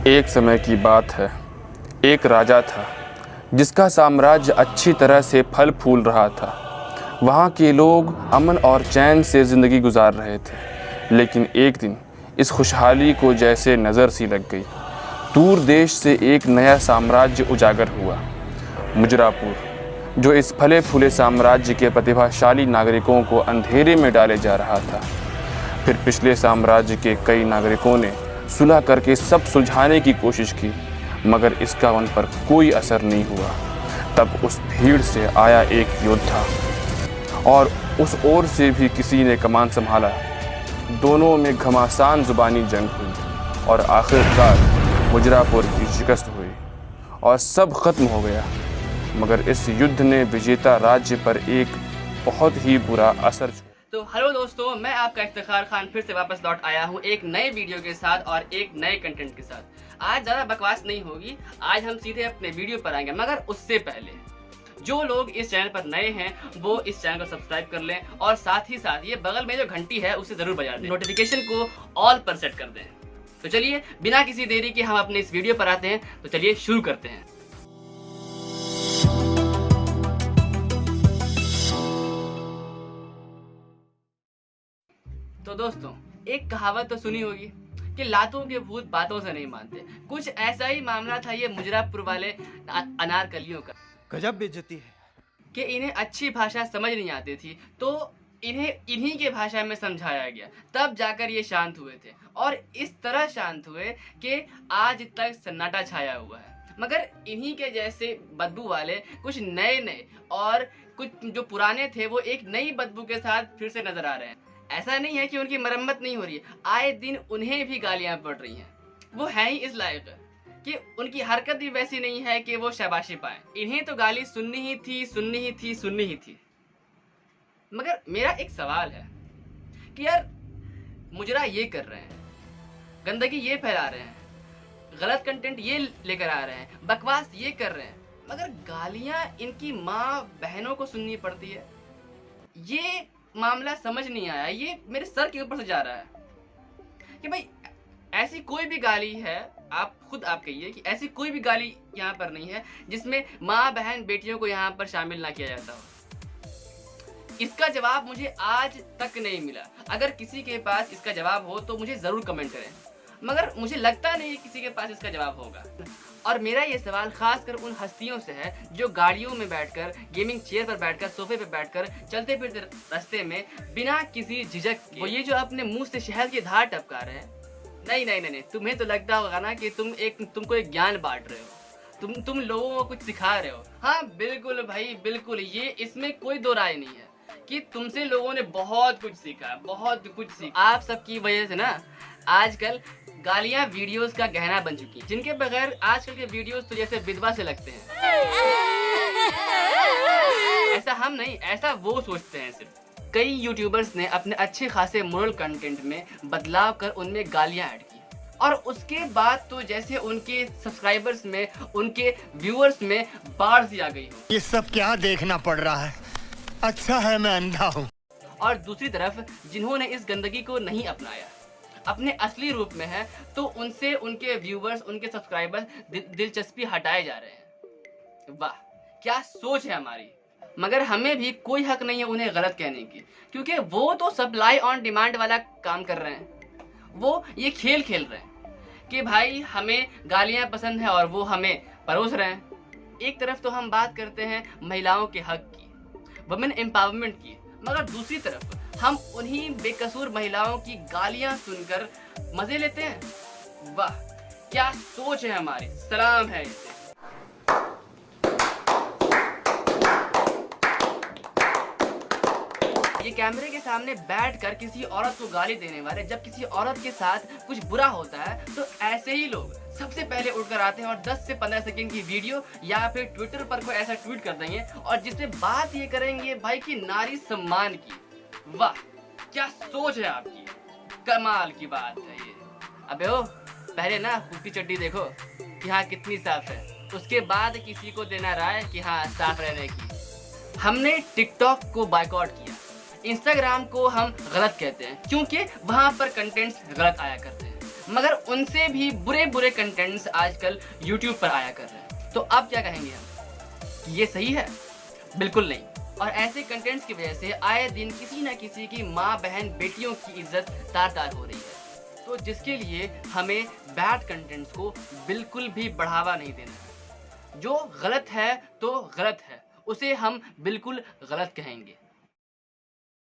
एक समय की बात है। एक राजा था जिसका साम्राज्य अच्छी तरह से फल फूल रहा था। वहाँ के लोग अमन और चैन से ज़िंदगी गुजार रहे थे। लेकिन एक दिन इस खुशहाली को जैसे नज़र सी लग गई। दूर देश से एक नया साम्राज्य उजागर हुआ, मुजरापुर, जो इस फले फूले साम्राज्य के प्रतिभाशाली नागरिकों को अंधेरे में डाले जा रहा था। फिर पिछले साम्राज्य के कई नागरिकों ने सुलह करके सब सुलझाने की कोशिश की, मगर इसका उन पर कोई असर नहीं हुआ। तब उस भीड़ से आया एक योद्धा और उस ओर से भी किसी ने कमान संभाला। दोनों में घमासान जुबानी जंग हुई और आखिरकार मुजरापुर की शिकस्त हुई और सब खत्म हो गया। मगर इस युद्ध ने विजेता राज्य पर एक बहुत ही बुरा असर छोड़ा। तो हेलो दोस्तों, मैं आपका इफ्तिखार खान फिर से वापस लौट आया हूँ एक नए वीडियो के साथ और एक नए कंटेंट के साथ। आज ज़्यादा बकवास नहीं होगी, आज हम सीधे अपने वीडियो पर आएंगे। मगर उससे पहले जो लोग इस चैनल पर नए हैं वो इस चैनल को सब्सक्राइब कर लें और साथ ही साथ ये बगल में जो घंटी है उसे ज़रूर बजा दें, नोटिफिकेशन को ऑल पर सेट कर दें। तो चलिए बिना किसी देरी के हम अपने इस वीडियो पर आते हैं। तो चलिए शुरू करते हैं। तो दोस्तों, एक कहावत तो सुनी होगी कि लातों के भूत बातों से नहीं मानते। कुछ ऐसा ही मामला था ये मुजफ्फरपुर वाले अनारकलियों का। गजब बेइज्जती है कि इन्हें अच्छी भाषा समझ नहीं आती थी, तो इन्हें इन्हीं के भाषा में समझाया गया, तब जाकर ये शांत हुए थे। और इस तरह शांत हुए कि आज तक सन्नाटा छाया हुआ है। मगर इन्हीं के जैसे बदबू वाले कुछ नए और कुछ जो पुराने थे वो एक नई बदबू के साथ फिर से नजर आ रहे हैं। ऐसा नहीं है कि उनकी मरम्मत नहीं हो रही है, आए दिन उन्हें भी गालियां पड़ रही हैं। वो है ही इस लायक कि उनकी हरकत भी वैसी नहीं है कि वो शाबाशी पाए। इन्हें तो गाली सुननी ही थी। मगर मेरा एक सवाल है कि यार, मुजरा ये कर रहे हैं, गंदगी ये फैला रहे हैं, गलत कंटेंट ये लेकर आ रहे हैं, बकवास ये कर रहे हैं, मगर गालियां इनकी माँ बहनों को सुननी पड़ती है। ये मामला समझ नहीं आया, ये मेरे सर के ऊपर से जा रहा है कि भाई ऐसी कोई भी गाली है, आप खुद आप कहिए कि ऐसी कोई भी गाली यहाँ पर नहीं है जिसमें माँ बहन बेटियों को यहाँ पर शामिल ना किया जाता हो। इसका जवाब मुझे आज तक नहीं मिला। अगर किसी के पास इसका जवाब हो तो मुझे जरूर कमेंट करें, मगर मुझे लगता नहीं किसी के पास इसका जवाब होगा। और मेरा ये सवाल खासकर उन हस्तियों से है जो गाड़ियों में बैठकर, गेमिंग चेयर पर बैठकर, सोफे पर बैठकर, चलते फिरते रास्ते में बिना किसी झिझक के वो ये जो अपने मुंह से शहद की धार टपका रहे हैं। नहीं, तुम्हें तो लगता होगा ना कि तुमको एक ज्ञान बांट रहे हो, तुम लोगों को कुछ सिखा रहे हो। हाँ बिल्कुल भाई, बिल्कुल, ये इसमें कोई दो राय नहीं है कि तुमसे लोगों ने बहुत कुछ सीखा। आप सबकी वजह से ना आजकल गालियां वीडियोस का गहना बन चुकी हैं, जिनके बगैर आजकल के वीडियोस तो जैसे विधवा से लगते हैं। ऐसा हम नहीं, ऐसा वो सोचते हैं सिर्फ। कई यूट्यूबर्स ने अपने अच्छे खासे मोरल कंटेंट में बदलाव कर उनमें गालियां ऐड की और उसके बाद तो जैसे उनके सब्सक्राइबर्स में, उनके व्यूअर्स में बाढ़ सी आ गई हो। ये सब क्या देखना पड़ रहा है? अच्छा है मैं अंधा हूँ। और दूसरी तरफ जिन्होंने इस गंदगी को नहीं अपनाया, अपने असली रूप में है, तो उनसे उनके व्यूअर्स, उनके सब्सक्राइबर्स दिलचस्पी हटाए जा रहे हैं। वाह, क्या सोच है हमारी। मगर हमें भी कोई हक नहीं है उन्हें गलत कहने की, क्योंकि वो तो सप्लाई ऑन डिमांड वाला काम कर रहे हैं। वो ये खेल खेल रहे हैं कि भाई हमें गालियां पसंद है और वो हमें परोस रहे हैं। एक तरफ तो हम बात करते हैं महिलाओं के हक की, वुमेन एम्पावरमेंट की, मगर दूसरी तरफ हम उन्हीं बेकसूर महिलाओं की गालियां सुनकर मजे लेते हैं। वाह, क्या सोच है हमारी, सलाम है इसे। ये कैमरे के सामने बैठकर किसी औरत को गाली देने वाले, जब किसी औरत के साथ कुछ बुरा होता है तो ऐसे ही लोग सबसे पहले उठकर आते हैं और 10 से 15 सेकंड की वीडियो या फिर ट्विटर पर कोई ऐसा ट्वीट कर देंगे और जिससे बात ये करेंगे भाई कि नारी सम्मान की। वाह, क्या सोच है आपकी, कमाल की बात है ये। अबे ओ, पहले ना कुर्ती चड्डी देखो कि हाँ कितनी साफ है, उसके बाद किसी को देना राय कि हाँ साफ रहने की। हमने टिकटॉक को बायकॉट किया, इंस्टाग्राम को हम गलत कहते हैं क्योंकि वहां पर कंटेंट्स गलत आया करते हैं, मगर उनसे भी बुरे बुरे कंटेंट्स आजकल यूट्यूब पर आया कर रहे हैं। तो अब क्या कहेंगे हम कि ये सही है? बिल्कुल नहीं। और ऐसे कंटेंट्स की वजह से आए दिन किसी न किसी की माँ बहन बेटियों की इज्जत तार तार हो रही है। तो जिसके लिए हमें बैड कंटेंट्स को बिल्कुल भी बढ़ावा नहीं देना है। जो गलत है तो गलत है, उसे हम बिल्कुल गलत कहेंगे।